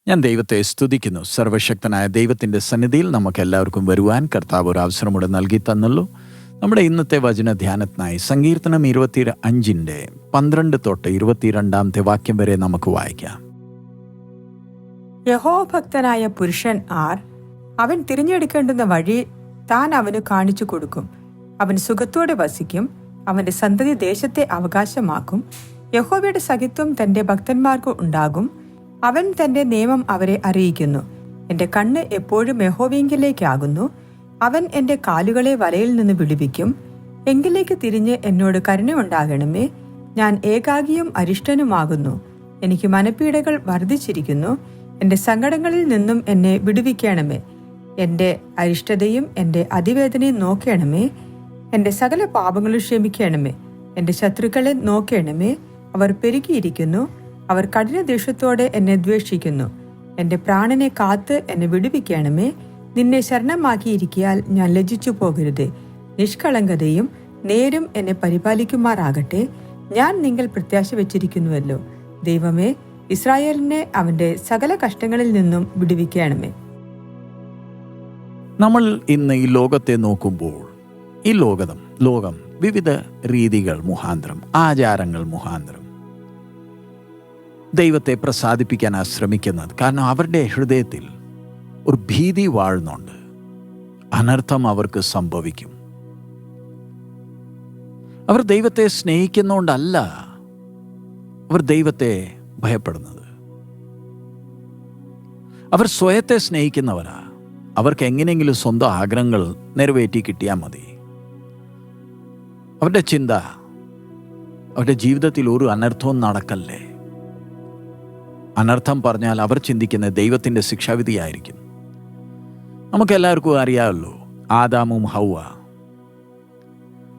ഞാൻ ദൈവത്തെ സ്തുതിക്കുന്നു. സർവശക്തനായ ദൈവത്തിൻ്റെ സന്നിധിയിൽ നമുക്കെല്ലാവർക്കും വരുവാൻ കർത്താവ് ഒരു അവസരമൂടെ നൽകി തന്നുള്ളൂ. നമ്മുടെ ഇന്നത്തെ വചന ധ്യാനത്തിനായി സങ്കീർത്തനം 25 12 തൊട്ട് 22 വാക്യം വരെ നമുക്ക് വായിക്കാം. യഹോഭക്തനായ പുരുഷൻ ആർ? അവൻ തിരഞ്ഞെടുക്കേണ്ടുന്ന വഴി താൻ അവന് കാണിച്ചു കൊടുക്കും. അവൻ സുഖത്തോടെ വസിക്കും. അവന്റെ സന്തതി ദേശത്തെ അവകാശമാക്കും. യഹോവയുടെ സഖിത്വം തന്റെ ഭക്തന്മാർക്ക് ഉണ്ടാകും. അവൻ തന്റെ നിയമം അവരെ അറിയിക്കുന്നു. എന്റെ കണ്ണ് എപ്പോഴും യഹോവയെങ്കിലേക്കാകുന്നു. അവൻ എന്റെ കാലുകളെ വലയിൽ നിന്ന് വിടുവിക്കും. എങ്കിലേക്ക് തിരിഞ്ഞ് എന്നോട് കരുണയുണ്ടാകണമേ. ഞാൻ ഏകാകിയും അരിഷ്ടനുമാകുന്നു. എനിക്ക് മനപ്പീഡകൾ വർദ്ധിച്ചിരിക്കുന്നു. എന്റെ സങ്കടങ്ങളിൽ നിന്നും എന്നെ വിടുവിക്കണമേ. എന്റെ അരിഷ്ടതയും എന്റെ അതിവേദനയും നോക്കണമേ. എന്റെ സകല പാപങ്ങളും ക്ഷമിക്കണമേ. എന്റെ ശത്രുക്കളെ നോക്കണമേ. അവർ പെരുകിയിരിക്കുന്നു. അവർ കഠിന ദേഷ്യത്തോടെ എന്നെ ദ്വേഷിക്കുന്നു. എന്റെ പ്രാണനെ കാത്ത് എന്നെ വിടുവിക്കണമേ. നിന്നെ ശരണമാക്കിയിരിക്കിയാൽ ഞാൻ ലജ്ജിച്ചു പോകരുതേ. നിഷ്കളങ്കതയും നേരും എന്നെ പരിപാലിക്കുമാറാകട്ടെ. ഞാൻ നിങ്ങൾ പ്രത്യാശ വെച്ചിരിക്കുന്നുവല്ലോ. ദൈവമേ, ഇസ്രായേലിനെ അവന്റെ സകല കഷ്ടങ്ങളിൽ നിന്നും വിടുവിക്കണമേ. നമ്മൾ ഇന്ന് ഈ ലോകത്തെ നോക്കുമ്പോൾ ഈ ലോകം വിവിധ രീതികൾ മുഖാന്തരം, ആചാരങ്ങൾ മുഖാന്തരം ദൈവത്തെ പ്രസാദിപ്പിക്കാനാണ് ശ്രമിക്കുന്നത്. കാരണം അവരുടെ ഹൃദയത്തിൽ ഒരു ഭീതി വാഴുന്നുണ്ട്. അനർത്ഥം അവർക്ക് സംഭവിക്കും. അവർ ദൈവത്തെ സ്നേഹിക്കുന്നതുകൊണ്ടല്ല അവർ ദൈവത്തെ ഭയപ്പെടുന്നത്. അവർ സ്വയത്തെ സ്നേഹിക്കുന്നവരാ. അവർക്ക് എങ്ങനെയെങ്കിലും സ്വന്തം ആഗ്രഹങ്ങൾ നിറവേറ്റി കിട്ടിയാൽ മതി. അവരുടെ ചിന്ത, അവരുടെ ജീവിതത്തിൽ ഒരു അനർത്ഥവും നടക്കല്ലേ. അനർത്ഥം പറഞ്ഞാൽ അവർ ചിന്തിക്കുന്ന ദൈവത്തിൻ്റെ ശിക്ഷാവിധിയായിരിക്കും. നമുക്കെല്ലാവർക്കും അറിയാമല്ലോ, ആദാമും ഹൗവ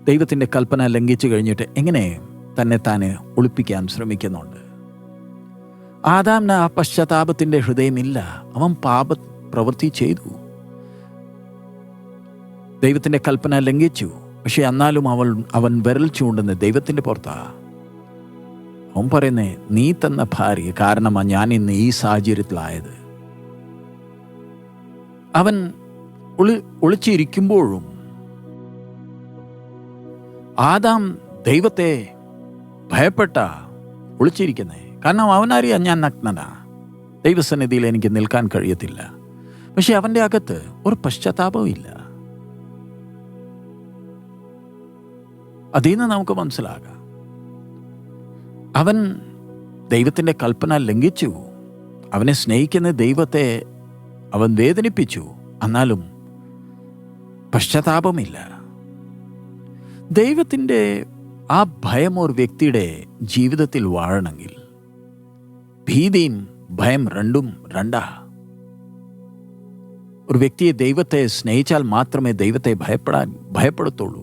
ദൈവത്തിൻ്റെ കൽപ്പന ലംഘിച്ചു കഴിഞ്ഞിട്ട് എങ്ങനെ തന്നെ ഒളിപ്പിക്കാൻ ശ്രമിക്കുന്നുണ്ട്. ആദാമിന് ആ പശ്ചാത്താപത്തിൻ്റെ ഹൃദയമില്ല. അവൻ പ്രവൃത്തി ചെയ്തു, ദൈവത്തിൻ്റെ കൽപ്പന ലംഘിച്ചു. പക്ഷെ എന്നാലും അവൻ വിരൽ ചൂണ്ടുന്ന ദൈവത്തിൻ്റെ പുറത്താ. അവൻ പറയുന്നേ, നീ തന്ന ഭാര്യ കാരണമാണ് ഞാൻ ഇന്ന് ഈ സാഹചര്യത്തിലായത്. അവൻ ഒളിച്ചിരിക്കുമ്പോഴും ആദാം ദൈവത്തെ ഭയപ്പെട്ട ഒളിച്ചിരിക്കുന്നേ. കാരണം അവനറിയാം, ഞാൻ നഗ്നനാ, ദൈവസന്നിധിയിൽ എനിക്ക് നിൽക്കാൻ കഴിയത്തില്ല. പക്ഷെ അവൻ്റെ അകത്ത് ഒരു പശ്ചാത്താപവും ഇല്ല. അതിൽ നിന്ന് നമുക്ക് മനസ്സിലാകാം, അവൻ ദൈവത്തിൻ്റെ കൽപ്പന ലംഘിച്ചു. അവനെ സ്നേഹിക്കുന്ന ദൈവത്തെ അവൻ വേദനിപ്പിച്ചു. എന്നാലും പശ്ചാത്താപമില്ല. ദൈവത്തിൻ്റെ ആ ഭയം ഒരു വ്യക്തിയുടെ ജീവിതത്തിൽ വാഴണമെങ്കിൽ ഭീതിയും ഭയം രണ്ടും രണ്ടാ. ഒരു വ്യക്തിയെ ദൈവത്തെ സ്നേഹിച്ചാൽ മാത്രമേ ദൈവത്തെ ഭയപ്പെടത്തുള്ളൂ.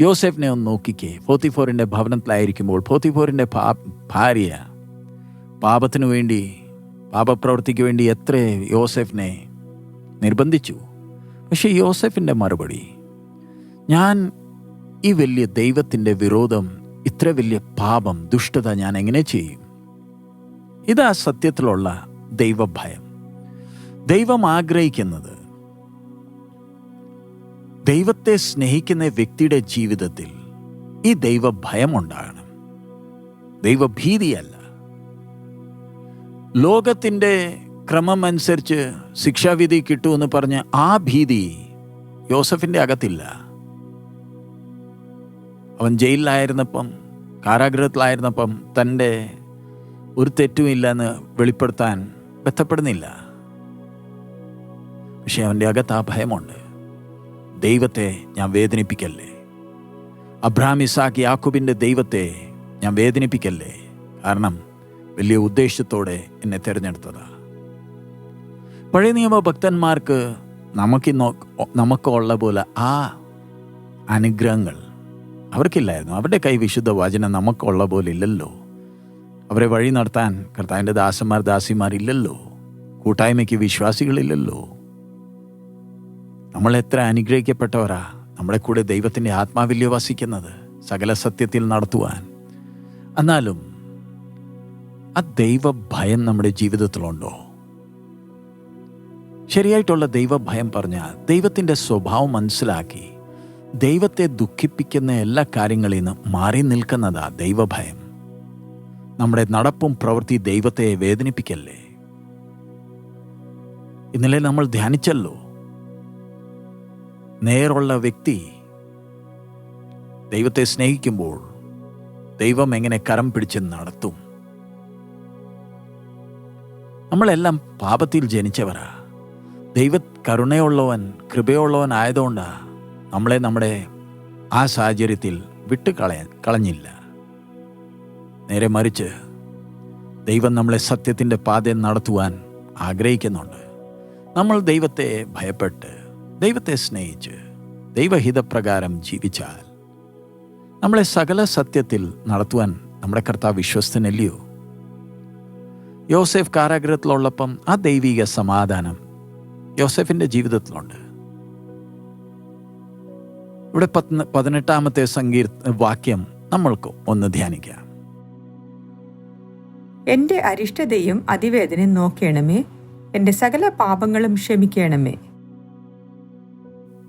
യോസെഫിനെ ഒന്ന് നോക്കിക്കേ. പോത്തിഫോറിൻ്റെ ഭവനത്തിലായിരിക്കുമ്പോൾ പോത്തിഫോറിൻ്റെ ഭാര്യ പാപത്തിനു വേണ്ടി, പാപപ്രവൃത്തിക്ക് വേണ്ടി എത്ര യോസെഫിനെ നിർബന്ധിച്ചു. പക്ഷേ യോസെഫിൻ്റെ മറുപടി, ഞാൻ ഈ വലിയ ദൈവത്തിൻ്റെ വിരോധം, ഇത്ര വലിയ പാപം, ദുഷ്ടത ഞാൻ എങ്ങനെ ചെയ്യും? ഇതാ സത്യത്തിലുള്ള ദൈവഭയം. ദൈവം ആഗ്രഹിക്കുന്നത് ദൈവത്തെ സ്നേഹിക്കുന്ന വ്യക്തിയുടെ ജീവിതത്തിൽ ഈ ദൈവഭയം ഉണ്ടാകണം, ദൈവഭീതിയല്ല. ലോകത്തിൻ്റെ ക്രമം അനുസരിച്ച് ശിക്ഷാവിധി കിട്ടുമെന്ന് പറഞ്ഞ് ആ ഭീതി യോസഫിൻ്റെ അകത്തില്ല. അവൻ ജയിലിലായിരുന്നപ്പം, കാരാഗൃഹത്തിലായിരുന്നപ്പം തൻ്റെ ഒരു തെറ്റുമില്ലെന്ന് വെളിപ്പെടുത്താൻ ബന്ധപ്പെടുന്നില്ല. പക്ഷെ അവൻ്റെ അകത്ത് ആ ഭയമുണ്ട്. ദൈവത്തെ ഞാൻ വേദനിപ്പിക്കല്ലേ, അബ്രഹാം, ഇസാക്ക്, യാക്കോബിൻ്റെ ദൈവത്തെ ഞാൻ വേദനിപ്പിക്കല്ലേ. കാരണം വലിയ ഉദ്ദേശത്തോടെ എന്നെ തിരഞ്ഞെടുത്തതാ. പഴയ നിയമ ഭക്തന്മാർക്ക് നമുക്കുള്ള പോലെ ആ അനുഗ്രഹങ്ങൾ അവർക്കില്ലായിരുന്നു. അവരുടെ കൈ വിശുദ്ധ വചനം നമുക്കുള്ള പോലെ ഇല്ലല്ലോ. അവരെ വഴി നടത്താൻ കർത്താവിൻ്റെ ദാസിമാരില്ലല്ലോ. കൂട്ടായ്മയ്ക്ക് വിശ്വാസികളില്ലല്ലോ. നമ്മൾ എത്ര അനുഗ്രഹിക്കപ്പെട്ടവരാ. നമ്മുടെ കൂടെ ദൈവത്തിൻ്റെ ആത്മാവില്യ വസിക്കുന്നത് സകല സത്യത്തിൽ നടത്തുവാൻ. എന്നാലും ആ ദൈവഭയം നമ്മുടെ ജീവിതത്തിലുണ്ടോ? ശരിയായിട്ടുള്ള ദൈവഭയം പറഞ്ഞാൽ ദൈവത്തിൻ്റെ സ്വഭാവം മനസ്സിലാക്കി ദൈവത്തെ ദുഃഖിപ്പിക്കുന്ന എല്ലാ കാര്യങ്ങളിൽ നിന്ന് മാറി നിൽക്കുന്നതാ ദൈവഭയം. നമ്മുടെ നടപ്പും പ്രവൃത്തി ദൈവത്തെ വേദനിപ്പിക്കല്ലേ. ഇന്നലെ നമ്മൾ ധ്യാനിച്ചല്ലോ, നേരുള്ള വ്യക്തി ദൈവത്തെ സ്നേഹിക്കുമ്പോൾ ദൈവം എങ്ങനെ കരം പിടിച്ച് നടത്തും. നമ്മളെല്ലാം പാപത്തിൽ ജനിച്ചവരാ. ദൈവ കരുണയുള്ളവൻ കൃപയുള്ളവൻ ആയതുകൊണ്ടാ നമ്മളെ നമ്മുടെ ആ സാഹചര്യത്തിൽ കളഞ്ഞില്ല. നേരെ മറിച്ച് ദൈവം നമ്മളെ സത്യത്തിൻ്റെ പാതയിൽ നടത്തുവാൻ ആഗ്രഹിക്കുന്നുണ്ട്. നമ്മൾ ദൈവത്തെ ഭയപ്പെട്ട് ദൈവത്തെ സ്നേഹിച്ച് ദൈവഹിതപ്രകാരം ജീവിച്ചാൽ നമ്മളെ സകല സത്യത്തിൽ നടത്തുവാൻ നമ്മുടെ കർത്താവ് വിശ്വസ്തനല്ലയോ? യോസേഫ് കാരാഗ്രഹത്തിലുള്ളപ്പം ആ ദൈവിക സമാധാനം യോസേഫിൻ്റെ ജീവിതത്തിലുണ്ട്. ഇവിടെ 18-ാമത്തെ വാക്യം നമ്മൾക്ക് ഒന്ന് ധ്യാനിക്കാം. എന്റെ അരിഷ്ടതയും അതിവേദനയും നോക്കണമേ, എന്റെ സകല പാപങ്ങളും ക്ഷമിക്കണമേ.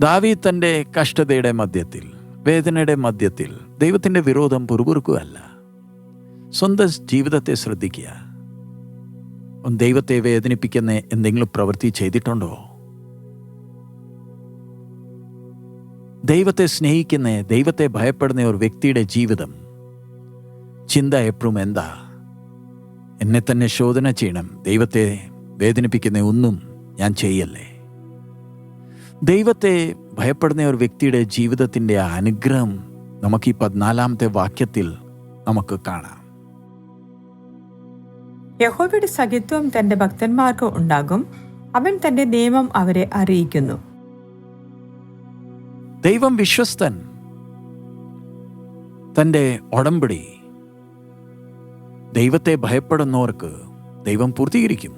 ദാവീദ് തൻ്റെ കഷ്ടതയുടെ മധ്യത്തിൽ, വേദനയുടെ മധ്യത്തിൽ ദൈവത്തിൻ്റെ വിരോധം പുറകുറുക്കുകയല്ല. സ്വന്തം ജീവിതത്തെ ശ്രദ്ധിക്കുക. ദൈവത്തെ വേദനിപ്പിക്കുന്ന എന്തെങ്കിലും പ്രവൃത്തി ചെയ്തിട്ടുണ്ടോ? ദൈവത്തെ സ്നേഹിക്കുന്ന, ദൈവത്തെ ഭയപ്പെടുന്ന ഒരു വ്യക്തിയുടെ ജീവിതം ചിന്ത എപ്പോഴും എന്താ? എന്നെ തന്നെ ശോധന ചെയ്യണം. ദൈവത്തെ വേദനിപ്പിക്കുന്ന ഒന്നും ഞാൻ ചെയ്യല്ലേ. ദൈവത്തെ ഭയപ്പെടുന്ന ഒരു വ്യക്തിയുടെ ജീവിതത്തിൻ്റെ അനുഗ്രഹം നമുക്ക് ഈ 14-ാമത്തെ വാക്യത്തിൽ നമുക്ക് കാണാം. യഹോവയുടെ സഖിത്വം തന്റെ ഭക്തന്മാർക്ക് ഉണ്ടാകും, അവൻ തന്റെ നിയമം അവരെ അറിയിക്കുന്നു. ദൈവം വിശ്വസ്തൻ. തൻ്റെ ഉടമ്പടി ദൈവത്തെ ഭയപ്പെടുന്നവർക്ക് ദൈവം പൂർത്തീകരിക്കും.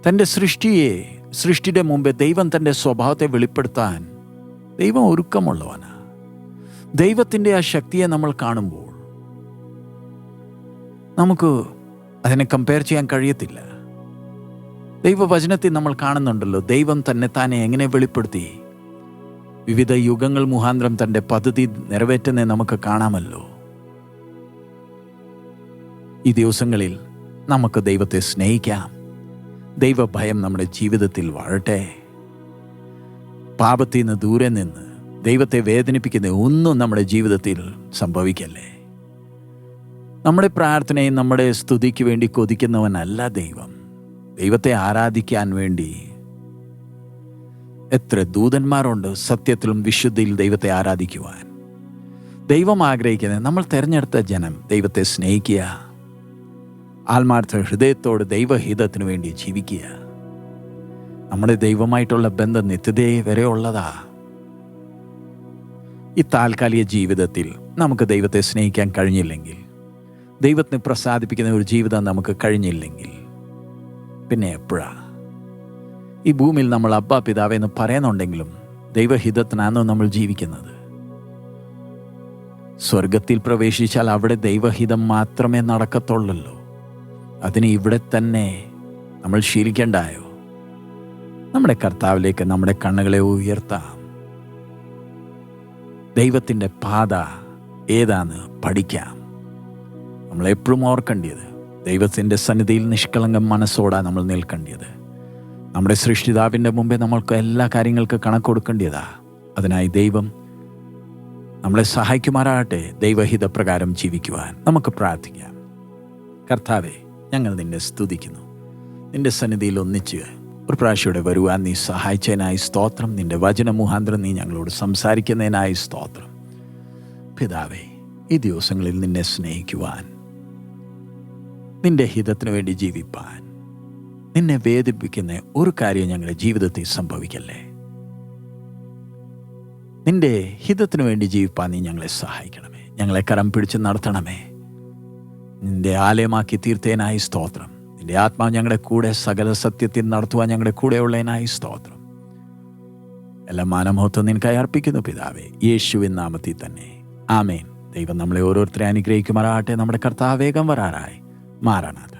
തൻ്റെ സൃഷ്ടിയുടെ മുമ്പേ ദൈവം തൻ്റെ സ്വഭാവത്തെ വെളിപ്പെടുത്താൻ ദൈവം ഒരുക്കമുള്ളവനാണ്. ദൈവത്തിൻ്റെ ആ ശക്തിയെ നമ്മൾ കാണുമ്പോൾ നമുക്ക് അതിനെ കമ്പയർ ചെയ്യാൻ കഴിയത്തില്ല. ദൈവവചനത്തിൽ നമ്മൾ കാണുന്നുണ്ടല്ലോ, ദൈവം താനെ എങ്ങനെ വെളിപ്പെടുത്തി വിവിധ യുഗങ്ങൾ മുഖാന്തരം തൻ്റെ പദ്ധതി നിറവേറ്റുന്നത് നമുക്ക് കാണാമല്ലോ. ഈ ദിവസങ്ങളിൽ നമുക്ക് ദൈവത്തെ സ്നേഹിക്കാം. ദൈവഭയം നമ്മുടെ ജീവിതത്തിൽ വാഴട്ടെ. പാപത്തിൽ നിന്ന് ദൂരെ നിന്ന് ദൈവത്തെ വേദനിപ്പിക്കുന്ന ഒന്നും നമ്മുടെ ജീവിതത്തിൽ സംഭവിക്കല്ലേ. നമ്മുടെ പ്രാർത്ഥനയും നമ്മുടെ സ്തുതിക്ക് വേണ്ടി കൊതിക്കുന്നവനല്ല ദൈവം. ദൈവത്തെ ആരാധിക്കാൻ വേണ്ടി എത്ര ദൂതന്മാരുണ്ട് സത്യത്തിലും വിശുദ്ധിയിൽ ദൈവത്തെ ആരാധിക്കുവാൻ. ദൈവം ആഗ്രഹിക്കുന്നത് നമ്മൾ തിരഞ്ഞെടുത്ത ജനം ദൈവത്തെ സ്നേഹിക്കുക, ആത്മാർത്ഥ ഹൃദയത്തോട് ദൈവഹിതത്തിന് വേണ്ടി ജീവിക്കുക. നമ്മുടെ ദൈവമായിട്ടുള്ള ബന്ധം നിത്യതയെ വരെ ഉള്ളതാ. ഈ താൽക്കാലിക ജീവിതത്തിൽ നമുക്ക് ദൈവത്തെ സ്നേഹിക്കാൻ കഴിഞ്ഞില്ലെങ്കിൽ, ദൈവത്തിന് പ്രസാദിപ്പിക്കുന്ന ഒരു ജീവിതം നമുക്ക് കഴിഞ്ഞില്ലെങ്കിൽ, പിന്നെ എപ്പോഴാ? ഈ ഭൂമിയിൽ നമ്മൾ അബ്ബാ പിതാവെന്ന് പറയുന്നുണ്ടെങ്കിലും ദൈവഹിതത്തിനാണോ നമ്മൾ ജീവിക്കുന്നത്? സ്വർഗത്തിൽ പ്രവേശിച്ചാൽ അവിടെ ദൈവഹിതം മാത്രമേ നടക്കത്തുള്ളല്ലോ. അതിന് ഇവിടെ തന്നെ നമ്മൾ ശീലിക്കേണ്ടായോ? നമ്മുടെ കർത്താവിലേക്ക് നമ്മുടെ കണ്ണുകളെ ഉയർത്താം. ദൈവത്തിൻ്റെ പാത ഏതാന്ന് പഠിക്കാം. നമ്മളെപ്പോഴും ഓർക്കേണ്ടത് ദൈവത്തിൻ്റെ സന്നിധിയിൽ നിഷ്കളങ്കം മനസ്സോടാ നമ്മൾ നിൽക്കേണ്ടത്. നമ്മുടെ സൃഷ്ടിതാവിൻ്റെ മുമ്പേ നമ്മൾക്ക് എല്ലാ കാര്യങ്ങൾക്ക് കണക്ക് കൊടുക്കേണ്ടതാ. അതിനായി ദൈവം നമ്മളെ സഹായിക്കുമാറാകട്ടെ. ദൈവഹിതപ്രകാരം ജീവിക്കുവാൻ നമുക്ക് പ്രാർത്ഥിക്കാം. കർത്താവേ, ഞങ്ങൾ നിന്നെ സ്തുതിക്കുന്നു. നിന്റെ സന്നിധിയിൽ ഒന്നിച്ച് ഒരു പ്രാവശ്യയുടെ വരുവാൻ നീ സഹായിച്ചതിനായി സ്തോത്രം. നിന്റെ വചനമുഖാന്തരം നീ ഞങ്ങളോട് സംസാരിക്കുന്നതിനായി സ്തോത്രം. പിതാവേ, ഈ ദിവസങ്ങളിൽ നിന്നെ സ്നേഹിക്കുവാൻ, നിന്റെ ഹിതത്തിനു വേണ്ടി ജീവിപ്പാൻ, നിന്നെ വേദിപ്പിക്കുന്ന ഒരു കാര്യം ഞങ്ങളുടെ ജീവിതത്തിൽ സംഭവിക്കല്ലേ. നിന്റെ ഹിതത്തിനു വേണ്ടി ജീവിപ്പാൻ നീ ഞങ്ങളെ സഹായിക്കണമേ. ഞങ്ങളെ കരം പിടിച്ച് നടത്തണമേ. നിന്റെ ആലയമാക്കി തീർത്തതിനായി സ്തോത്രം. നിന്റെ ആത്മാവ് ഞങ്ങളുടെ കൂടെ സകല സത്യത്തിൽ നടത്തുവാൻ ഞങ്ങളുടെ കൂടെയുള്ളതിനായി സ്തോത്രം. എല്ലാ മാനമഹത്വം നിനക്കായി അർപ്പിക്കുന്നു പിതാവേ, യേശുവിൻ നാമത്തിൽ തന്നെ. ആമേൻ. ദൈവം നമ്മളെ ഓരോരുത്തരെ അനുഗ്രഹിക്കുമാറാകട്ടെ. നമ്മുടെ കർത്താവ് വേഗം വരാറായി. മാറാനാഥ.